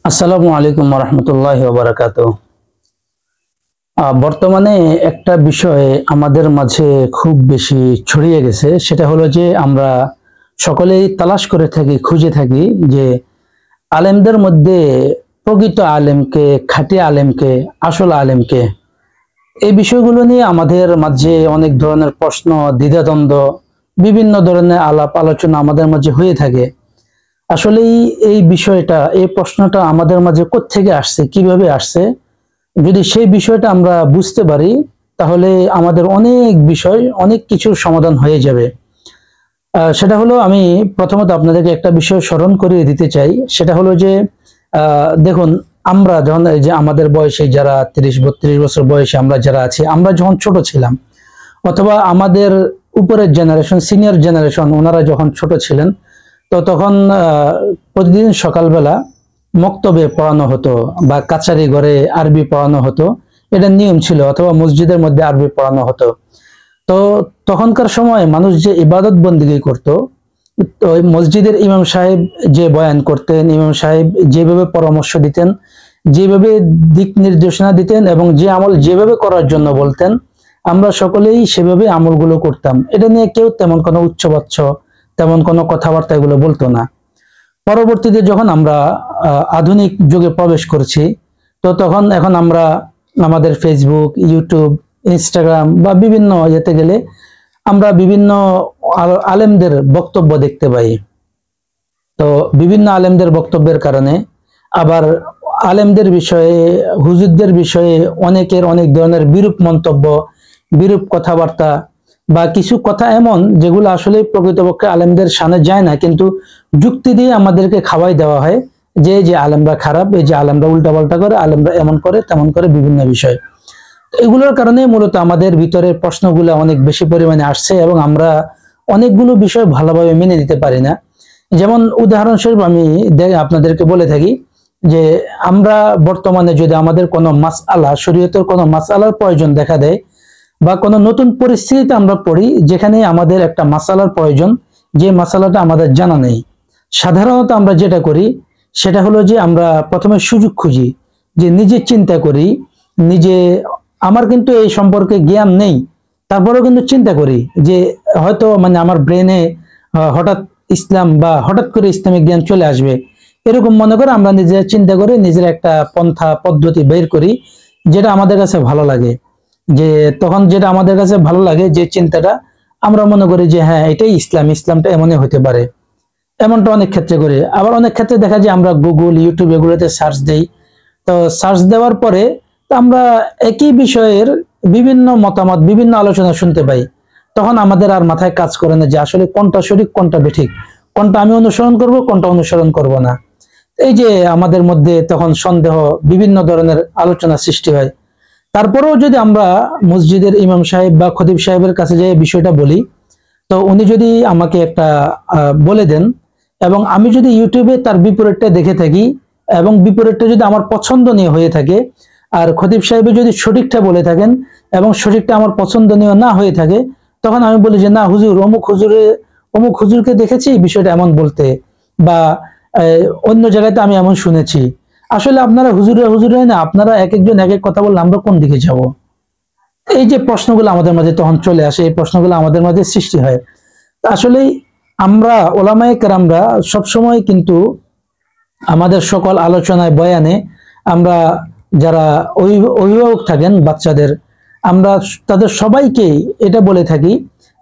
আসসালামু আলাইকুম রহমতুল্লাহ বারাকাতুহু। বর্তমানে একটা বিষয় আমাদের মাঝে খুব বেশি ছড়িয়ে গেছে, সেটা হলো যে আমরা সকলেই তালাশ করে থাকি, খুঁজে থাকি যে আলেমদের মধ্যে প্রকৃত আলেমকে, খাঁটি আলেমকে, আসল আলেমকে। এই বিষয়গুলো নিয়ে আমাদের মাঝে অনেক ধরনের প্রশ্ন, দ্বিধাদ্বন্দ্ব, বিভিন্ন ধরনের আলাপ আলোচনা আমাদের মাঝে হয়ে থাকে। আসলে এই বিষয়টা, এই প্রশ্নটা আমাদের মাঝে কোত্থেকে আসছে, কিভাবে আসছে, যদি সেই বিষয়টা আমরা বুঝতে পারি তাহলে আমাদের অনেক বিষয়, অনেক কিছুর সমাধান হয়ে যাবে। সেটা হলো, আমি প্রথমত আপনাদেরকে একটা বিষয় স্মরণ করিয়ে দিতে চাই। সেটা হলো যে দেখুন, আমরা যখন, এই যে আমাদের বয়সে যারা 30-32 বছর বয়সে আমরা যারা আছি, আমরা যখন ছোট ছিলাম, অথবা আমাদের উপরের জেনারেশন, সিনিয়র জেনারেশন, ওনারা যখন ছোট ছিলেন, তো তখন প্রতিদিন সকালবেলা মক্তবে পড়ানো হতো বা কাচারি ঘরে আরবি পড়ানো হতো। এটা নিয়ম ছিল, অথবা মসজিদের মধ্যে আরবি পড়ানো হতো। তো তখনকার সময় মানুষ যে ইবাদত বন্দিগি করত, তো মসজিদের ইমাম সাহেব যে বয়ান করতেন, ইমাম সাহেব যেভাবে পরামর্শ দিতেন, যেভাবে দিক নির্দেশনা দিতেন এবং যে আমল যেভাবে করার জন্য বলতেন, আমরা সকলেই সেভাবে আমলগুলো করতাম। এটা নিয়ে কেউ তেমন কোনো উচ্চবাচ্য, তেমন কোনো কথাবার্তা এগুলো বলতো না। পরবর্তীতে যখন আমরা আধুনিক যুগে প্রবেশ করছি, তো তখন এখন আমরা আমাদের ফেসবুক, ইউটিউব, ইনস্টাগ্রাম বা বিভিন্ন ইয়েতে গেলে আমরা বিভিন্ন আলেমদের বক্তব্য দেখতে পাই। তো বিভিন্ন আলেমদের বক্তব্যের কারণে আবার আলেমদের বিষয়ে, হুজুরদের বিষয়ে অনেকের অনেক ধরনের বিরূপ মন্তব্য, বিরূপ কথাবার্তা, বা কিছু কথা এমন যেগুলো আসলে প্রকৃতপক্ষে আলেমদের সামনে যায় না, কিন্তু যুক্তি দিয়ে আমাদেরকে খাওয়াই দেওয়া হয় যে যে আলেমরা খারাপ, এই যে আলেমরা উল্টাপাল্টা করে, আলেমরা এমন করে তেমন করে, বিভিন্ন বিষয়। এগুলোর কারণে মূলত আমাদের ভিতরে প্রশ্নগুলো অনেক বেশি পরিমাণে আসছে এবং আমরা অনেকগুলো বিষয় ভালোভাবে মেনে নিতে পারি না। যেমন উদাহরণস্বরূপ আমি আপনাদেরকে বলে থাকি যে আমরা বর্তমানে যদি আমাদের কোনো মাসআলা, শরীয়তের কোনো মাসআলার প্রয়োজন দেখা দেয়, বা কোনো নতুন পরিস্থিতিতে আমরা পড়ি যেখানে আমাদের একটা মাসআলার প্রয়োজন, যে মাসআলাটা আমাদের জানা নেই, সাধারণত আমরা যেটা করি সেটা হলো যে আমরা প্রথমে সুযোগ খুঁজি, যে নিজে চিন্তা করি, নিজে, আমার কিন্তু এই সম্পর্কে জ্ঞান নেই, তারপরেও কিন্তু চিন্তা করি যে হয়তো মানে আমার ব্রেনে হঠাৎ ইসলাম বা হঠাৎ করে ইসলামিক জ্ঞান চলে আসবে, এরকম মনে করে আমরা নিজের চিন্তা করে নিজের একটা পন্থা পদ্ধতি বের করি যেটা আমাদের কাছে ভালো লাগে। যে তখন যেটা আমাদের কাছে ভালো লাগে, যে চিন্তাটা, আমরা মনে করি যে হ্যাঁ এটাই ইসলাম, ইসলামটা এমনই হতে পারে। এমনটা অনেক ক্ষেত্রে করি। আবার অনেক ক্ষেত্রে দেখা যায় আমরা গুগল, ইউটিউব এগুলোতে সার্চ দেই। তো সার্চ দেওয়ার পরে তো আমরা একই বিষয়ের বিভিন্ন মতামত, বিভিন্ন আলোচনা শুনতে পাই। তখন আমাদের আর মাথায় কাজ করে না যে আসলে কোনটা সঠিক, কোনটা বেঠিক, কোনটা আমি অনুসরণ করব, কোনটা অনুসরণ করব না। এই যে আমাদের মধ্যে তখন সন্দেহ, বিভিন্ন ধরনের আলোচনা সৃষ্টি হয়। তারপরেও যদি আমরা মসজিদের ইমাম সাহেব বা খতিব সাহেবের কাছে যে বিষয়টা বলি, তো উনি যদি আমাকে একটা বলে দেন, এবং আমি যদি ইউটিউবে তার বিপরীতটা দেখে থাকি, এবং বিপরীতটা যদি আমার পছন্দনীয় হয়ে থাকে, আর খতিব সাহেব যদি সঠিকটা বলে থাকেন এবং সঠিকটা আমার পছন্দনীয় না হয়ে থাকে, তখন আমি বলি যে না হুজুর, অমুক হুজুরকে দেখেছি বিষয়টা এমন বলতে, বা অন্য জায়গাতে আমি এমন শুনেছি। আসলে আপনারা হুজুরে না, আপনারা এক একজন এক এক কথা বললে আমরা কোন দিকে যাব? এই যে প্রশ্নগুলো আমাদের মাঝে তখন চলে আসে, এই প্রশ্নগুলো আমাদের মাঝে সৃষ্টি হয়। আসলে আমরা ওলামায়ে কেরামরা সবসময় কিন্তু আমাদের সকল আলোচনায়, বয়ানে, আমরা যারা অভিভাবক থাকেন বাচ্চাদের, আমরা তাদের সবাইকে এটা বলে থাকি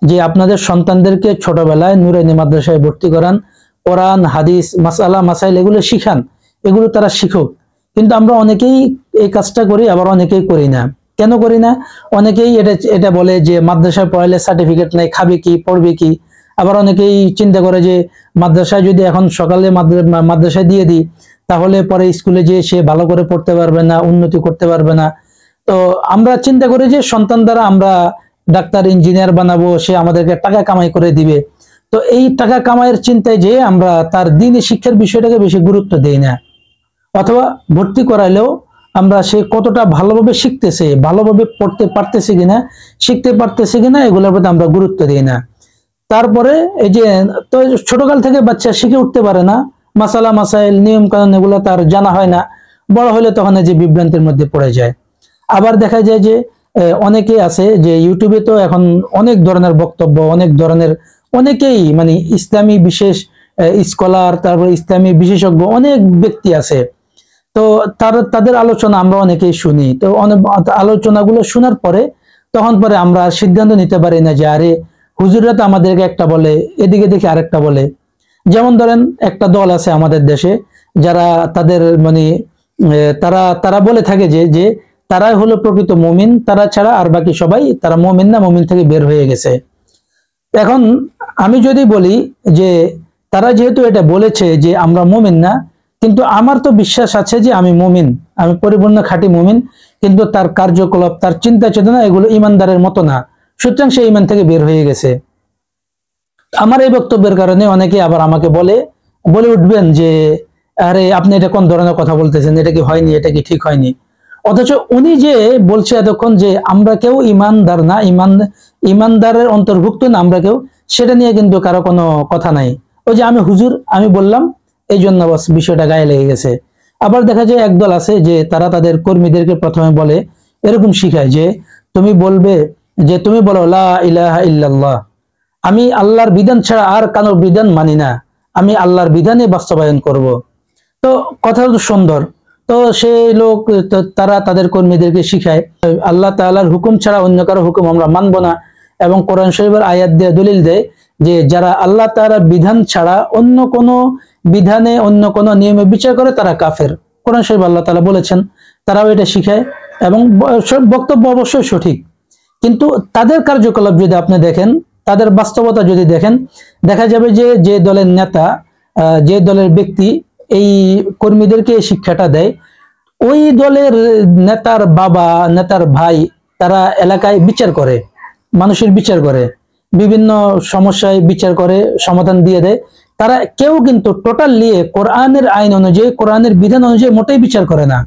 যে আপনাদের সন্তানদেরকে ছোটবেলায় নুরানি মাদ্রাসায় ভর্তি করান, কোরআন, হাদিস, মাসালা, মাসাইল এগুলো শিখান, এগুলো তারা শিখুক। কিন্তু আমরা অনেকেই এই কাজটা করি, আবার অনেকেই করি না। কেন করি না? অনেকেই এটা বলে যে মাদ্রাসায় পড়াইলে সার্টিফিকেট নেই, খাবে কি, পড়বে কি। আবার অনেকেই চিন্তা করে যে মাদ্রাসায় যদি এখন সকালে মাদ্রাসায় দিয়ে দিই, তাহলে পরে স্কুলে যেয়ে সে ভালো করে পড়তে পারবে না, উন্নতি করতে পারবে না। তো আমরা চিন্তা করি যে সন্তান দ্বারা আমরা ডাক্তার, ইঞ্জিনিয়ার বানাবো, সে আমাদেরকে টাকা কামাই করে দিবে। তো এই টাকা কামাইয়ের চিন্তায় যে আমরা তার দ্বীনি শিক্ষার বিষয়টাকে বেশি গুরুত্ব দেই না, অথবা ভর্তি করাইলেও আমরা সে কতটা ভালোভাবে শিখতেছে, ভালোভাবে পড়তে পারতেছে কিনা, শিখতে পারতেছে কিনা, এগুলোর প্রতি আমরা গুরুত্ব দিই না। তারপরে এই যে, তো ছোটকাল থেকে বাচ্চা শিখে উঠতে পারে না, মাসালা মাসাইল নিয়ম কানুন এগুলো তার জানা হয় না, বড় হলে তখন যে বিভ্রান্তির মধ্যে পড়ে যায়। আবার দেখা যায় যে অনেকে আছে যে ইউটিউবে তো এখন অনেক ধরনের বক্তব্য, অনেক ধরনের, অনেকেই মানে ইসলামী বিশেষ স্কলার, তারপর ইসলামী বিশেষজ্ঞ অনেক ব্যক্তি আছে। তো তাদের আলোচনা আমরা অনেকেই শুনি। তো অনেক আলোচনাগুলো শোনার পরে তখন পরে আমরা সিদ্ধান্ত নিতে পারি না যে আরে হুজুররা তো আমাদেরকে একটা বলে, এদিকে দেখি আরেকটা বলে। যেমন ধরেন একটা দল আছে আমাদের দেশে যারা তাদের মানে তারা তারা বলে থাকে যে যে তারাই হলো প্রকৃত মুমিন, তারা ছাড়া আর বাকি সবাই তারা মুমিন না, মুমিন থেকে বের হয়ে গেছে। এখন আমি যদি বলি যে তারা যেহেতু এটা বলেছে যে আমরা মুমিন না, কিন্তু আমার তো বিশ্বাস আছে যে আমি মুমিন, আমি পরিপূর্ণ খাঁটি মুমিন, কিন্তু তার কার্যকলাপ, তার চিন্তা চেতনা এগুলো ইমানদারের মতো না, সুতরাং সে ইমান থেকে বের হয়ে গেছে। আমার এই বক্তব্যের কারণে অনেকে আবার আমাকে বলে উঠবেন যে আরে আপনি এটা কোন ধরনের কথা বলতেছেন, এটা কি হয়নি, এটা কি ঠিক হয়নি। অথচ উনি যে বলছে এতক্ষণ যে আমরা কেউ ইমানদার না, ইমানদারের অন্তর্ভুক্ত না আমরা কেউ, সেটা নিয়ে কিন্তু কারো কোনো কথা নাই। ওই যে আমি হুজুর আমি বললাম, এই জন্য বাস বিষয়টা গায়ে লেগে গেছে। আবার দেখা যায় একদল আছে যে তারা তাদের কর্মীদেরকে প্রথমে বলে, এরকম শিখায় যে তুমি বলবে যে তুমি বলো লা ইলাহা ইল্লাল্লাহ, আমি আল্লাহর বিধান ছাড়া আর কারো বিধান মানি না, আমি আল্লাহর বিধানে বাস্তবায়ন করব। তো কথা তো সুন্দর। তো সেই লোক তারা তাদের কর্মীদেরকে শিখায় আল্লাহ তাআলার হুকুম ছাড়া অন্য কারো হুকুম আমরা মানব না, এবং কোরআন শরীফের আয়াত দিয়ে দলিল দেয় যে যারা আল্লাহ তাআলার বিধান ছাড়া অন্য কোনো বিধানে, অন্য কোনো নিয়মে বিচার করে তারা কাফের। কোরআন শরীফ আল্লাহ তাআলা বলেছেন, তারাও এটা শিখায় এবং বক্তব্য অবশ্যই সঠিক। কিন্তু তাদের কার্যকলাপ যদি আপনি দেখেন, তাদের বাস্তবতা যদি দেখেন, দেখা যাবে যে যে দলের নেতা, যে দলের ব্যক্তি এই কর্মীদেরকে এই শিক্ষাটা দেয়, ওই দলের নেতার বাবা, নেতার ভাই তারা এলাকায় বিচার করে, মানুষের বিচার করে, বিভিন্ন সমস্যায় বিচার করে, সমাধান দিয়ে দেয়। তারা কেউ কিন্তু টোটালি কোরআনের আইন অনুযায়ী, কোরআনের বিধান অনুযায়ী মোটেই বিচার করে না।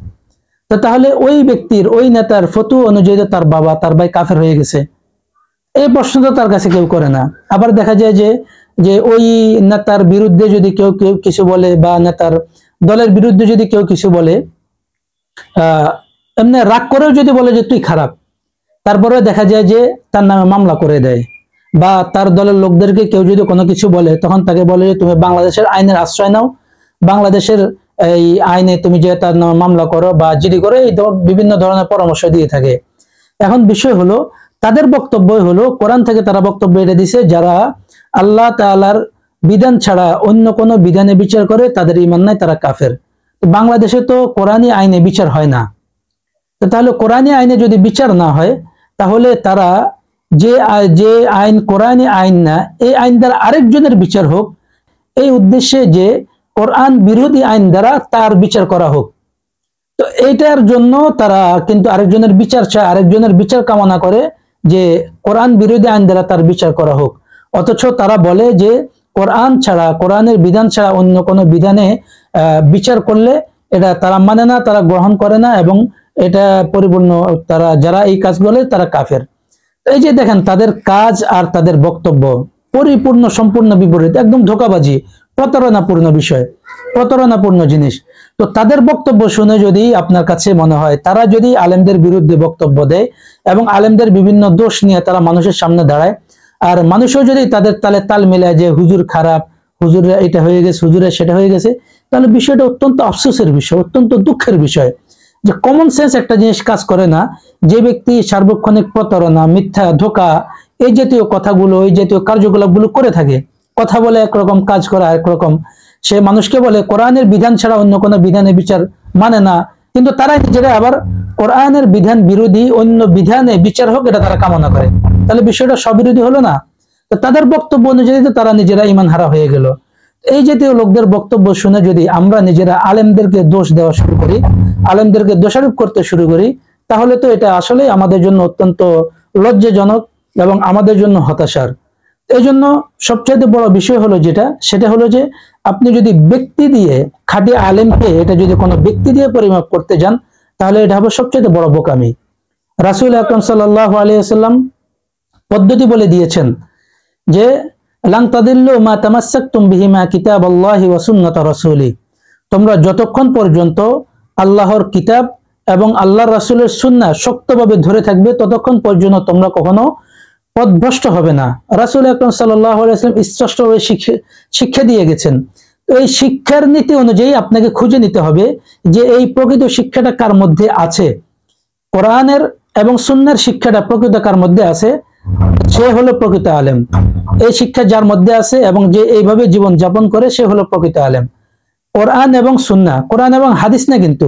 তো তাহলে ওই ব্যক্তির, ওই নেতার ফতোয়া অনুযায়ী তার বাবা, তার ভাই কাফের হয়ে গেছে, এই প্রশ্ন তো তার কাছে কেউ করে না। আবার দেখা যায় যে যে ওই নেতার বিরুদ্ধে যদি কেউ কেউ কিছু বলে, বা নেতার দলের বিরুদ্ধে যদি কেউ কিছু বলে, এমনি রাগ করেও যদি বলে যে তুই খারাপ, তারপরে দেখা যায় যে তার নামে মামলা করে দেয়। বা তার দলের লোকদেরকে কেউ যদি কোনো কিছু বলে, তখন তাকে বলে যে তুমি বাংলাদেশের আইনের আশ্রয় নাও, বাংলাদেশের এই আইনে তুমি যে তার নামে মামলা করো বা জিডি করো, এই বিভিন্ন ধরনের পরামর্শ দিয়ে থাকে। এখন বিষয় হলো তাদের বক্তব্য হলো কোরআন থেকে তারা বক্তব্য এটা দিছে, যারা আল্লাহ তাআলার বিধান ছাড়া অন্য কোনো বিধানে বিচার করে তাদের ঈমান নাই, তারা কাফের। বাংলাদেশে তো কোরআনী আইনে বিচার হয় না। তাহলে কোরআনী আইনে যদি বিচার না হয়, তাহলে তারা যে আইন কোরআনী আইন না, এই আইন দ্বারা আরেকজনের বিচার হোক, এই উদ্দেশ্যে যে কোরআন বিরোধী আইন দ্বারা তার বিচার করা হোক। তো এইটার জন্য তারা কিন্তু আরেকজনের বিচার চায়, আরেকজনের বিচার কামনা করে যে কোরআন বিরোধী আইন দ্বারা তার বিচার করা হোক। অথচ তারা বলে যে কোরআন ছাড়া, কোরআনের বিধান ছাড়া অন্য কোনো বিধানে বিচার করলে এটা তারা মানে না, তারা গ্রহণ করে না, এবং এটা পরিপূর্ণ, তারা যারা এই কাজ বলে তারা কাফের। এই যে দেখেন তাদের কাজ আর তাদের বক্তব্য পরিপূর্ণ সম্পূর্ণ বিপরীত, একদম ধোঁকাবাজি, প্রতারণাপূর্ণ বিষয়, প্রতারণাপূর্ণ জিনিস। তো তাদের বক্তব্য শুনে যদি আপনার কাছে মনে হয় তারা যদি আলেমদের বিরুদ্ধে বক্তব্য দেয় এবং আলেমদের বিভিন্ন দোষ নিয়ে তারা মানুষের সামনে দাঁড়ায়, আর মানুষও যদি তাদের তালে তাল মিলায় যে হুজুর খারাপ, হুজুরে এটা হয়ে গেছে, হুজুরে সেটা হয়ে গেছে, তাহলে বিষয়টা অত্যন্ত আফসোসের বিষয়, অত্যন্ত দুঃখের বিষয় যে কমন সেন্স একটা জিনিস কাজ করে না। যে ব্যক্তি সার্বক্ষণিক প্রতারণা, মিথ্যা, ধোঁকা, এই জাতীয় কথাগুলো, এই জাতীয় কার্যকলাপগুলো করে থাকে, কথা বলে একরকম, কাজ করে একরকম, সে মানুষকে বলে কোরআনের বিধান ছাড়া অন্য কোনো বিধানে বিচার মানে না, কিন্তু তারা নিজেরা আবার কোরআনের বিধান বিরোধী অন্য বিধানে বিচার হোক এটা তারা কামনা করে। তাহলে বিষয়টা স্ববিরোধী হলো না? তো তাদের বক্তব্য অনুযায়ী তো তারা নিজেরা ঈমান হারা হয়ে গেল। এই জাতীয় লোকদের বক্তব্য শুনে যদি আমরা নিজেরা আলেমদেরকে দোষ দেওয়া শুরু করি, আলেমদেরকে দোষারোপ করতে শুরু করি, তাহলে তো এটা আসলে আমাদের জন্য অত্যন্ত লজ্জাজনক এবং আমাদের জন্য হতাশার। এই জন্য সবচেয়ে বড় বিষয় হলো যেটা, সেটা হলো যে আপনি যদি ব্যক্তি দিয়ে, খাঁটি আলেমকে এটা যদি কোনো ব্যক্তি দিয়ে পরিমাপ করতে যান, তাহলে এটা হবে সবচেয়ে বড় বোকামি। রাসূল আকরাম সাল্লাল্লাহু আলাইহি ওয়াসাল্লাম পদ্ধতি বলে দিয়েছেন যে লান তাদিল্লু মা তামাসসাকতুম বিহিমা কিতাবাল্লাহি ওয়া সুন্নাত রাসূলি, তোমরা যতক্ষণ পর্যন্ত আল্লাহর কিতাব এবং আল্লাহর রাসূলের সুন্নাহ শক্তভাবে ধরে থাকবে ততক্ষণ পর্যন্ত তোমরা কখনো পথভ্রষ্ট হবে না। রাসূল আকরাম সাল্লাল্লাহু আলাইহি ওয়াসাল্লাম স্পষ্টভাবে শিক্ষা দিয়ে গেছেন। এই শিক্ষার নীতি অনুযায়ী আপনাকে খুঁজে নিতে হবে যে এই প্রকৃত শিক্ষাটা কার মধ্যে আছে, কোরআনের এবং সুন্নাহর শিক্ষাটা প্রকৃত কার মধ্যে আছে, সে হলো প্রকৃত আলেম। এই শিক্ষা যার মধ্যে আছে এবং যে এইভাবে জীবন যাপন করে সে হলো প্রকৃত আলেম। কোরআন এবং সুন্নাহ, কোরআন এবং হাদিস না, কিন্তু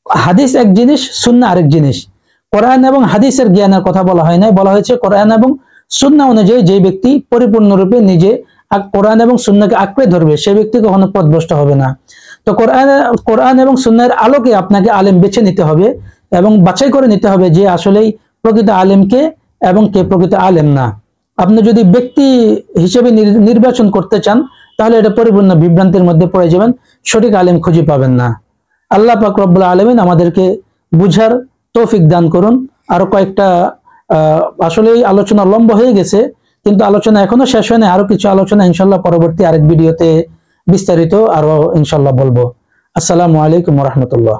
হাদিস এক জিনিস, সুন্নাহ আরেক জিনিস। কোরআন এবং হাদিসের জ্ঞানের কথা বলা হয় না, বলা হয়েছে কোরআন এবং সুন্নাহ অনুযায়ী যে ব্যক্তি পরিপূর্ণরূপে নিজে কোরআন এবং সুন্নাহকে আঁকড়ে ধরবে সে ব্যক্তি কখনো পথভ্রষ্ট হবে না। তো কোরআন এবং সুন্নাহের আলোকে আপনাকে আলেম বেছে নিতে হবে এবং বাছাই করে নিতে হবে যে আসলেই প্রকৃত আলেমকে এবং কে প্রকৃত আলেম না। আপনি যদি ব্যক্তি হিসেবে নির্বাচন করতে চান তাহলে এটা পরিপূর্ণ বিভ্রান্তির মধ্যে পড়ে যাবেন, সঠিক আলেম খুঁজে পাবেন না। আল্লাহ পাক রব্বুল আলামিন আমাদেরকে বুঝার তৌফিক দান করুন। আরো কয়েকটা আসলেই আলোচনা লম্বা হয়ে গেছে, কিন্তু আলোচনা এখনো শেষ হয়নি। আরো কিছু আলোচনা ইনশাল্লাহ পরবর্তী আরেক ভিডিওতে বিস্তারিত আরো ইনশাল্লাহ বলবো। আসসালামু আলাইকুম ওয়া রাহমাতুল্লাহ।